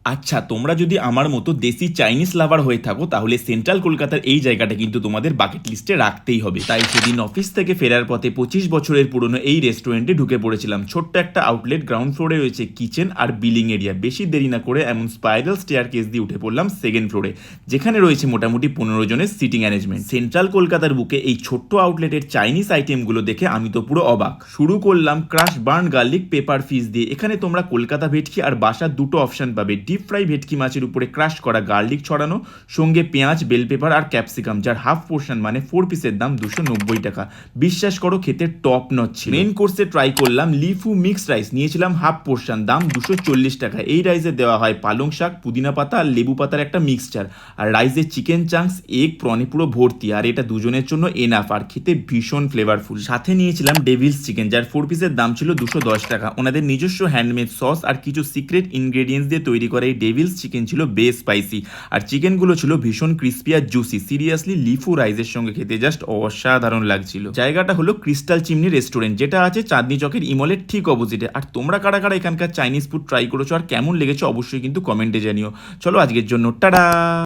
আচ্ছা, তোমরা যদি আমার মতো দেশি চাইনিজ লাভার হয়ে থাকো তাহলে সেন্ট্রাল কলকাতার এই জায়গাটা কিন্তু তোমাদের বাকেট লিস্টে রাখতেই হবে। তাই সেদিন অফিস থেকে ফেরার পথে 25 বছরের পুরনো এই রেস্টুরেন্টে ঢুকে পড়েছিলাম। ছোট্ট একটা আউটলেট, গ্রাউন্ড ফ্লোরে রয়েছে কিচেন আর বিলিং এরিয়া। বেশি দেরি না করে এমন স্পাইরাল স্টেয়ার কেস দিয়ে উঠে পড়লাম সেকেন্ড ফ্লোরে, যেখানে রয়েছে মোটামুটি 15 জনের সিটিং অ্যারেঞ্জমেন্ট। সেন্ট্রাল কলকাতার বুকে এই ছোট্ট আউটলেটের চাইনিজ আইটেমগুলো দেখে আমি তো পুরো অবাক। শুরু করলাম crush burn garlic pepper fish দিয়ে। এখানে তোমরা কলকাতা ভেটকি আর বাসার দুটো অপশন পাবে। ডিপ ফ্রাই ভেটকি মাছের উপরে ক্রাশ করা গার্লিক ছড়ানো, সঙ্গে পেঁয়াজ, বেল পেপার আর ক্যাপসিকাম, যার হাফ পোর্শন মানে 4 পিসের দাম 290 টাকা। বিশ্বাস করো, খেতে টপ নচ ছিল। মেন কোর্সে ট্রাই করলাম লিফু মিক্সড রাইস, নিয়েছিলাম হাফ পোর্শন, দাম 240 টাকা। এই রাইসে দেওয়া হয় পালং শাক, পুদিনা পাতা আর লেবু পাতার একটা মিক্সচার, আর রাইসে চিকেন চাংস, এগ, প্রনে পুরো ভর্তি। আর এটা দুজনের জন্য এনাফ, আর খেতে ভীষণ ফ্লেভারফুল। সাথে নিয়েছিলাম ডেভিলস চিকেন, যার 4 পিসের দাম ছিল 210 টাকা। ওনাদের নিজস্ব হ্যান্ডমেড সস আর কিছু সিক্রেট ইনগ্রেডিয়েন্টস দিয়ে তৈরি করা এই ডেভিলস চিকেন ছিল বেশ স্পাইসি, আর চিকেনগুলো ছিল ভীষণ ক্রিস্পি আর জুসি। সিরিয়াসলি লিফু রাইসের সঙ্গে খেতে জাস্ট অসাধারণ লাগছিল। জায়গাটা হলো ক্রিস্টাল চিমনি রেস্টুরেন্ট, যেটা আছে চাঁদনি চকের ইমলের ঠিক অপোজিটে। আর তোমরা কারা কারা এখানকার চাইনিজ ফুড ট্রাই করেছো আর কেমন লেগেছে অবশ্যই কিন্তু কমেন্টে জানিও। চলো আজকের জন্য টাটা।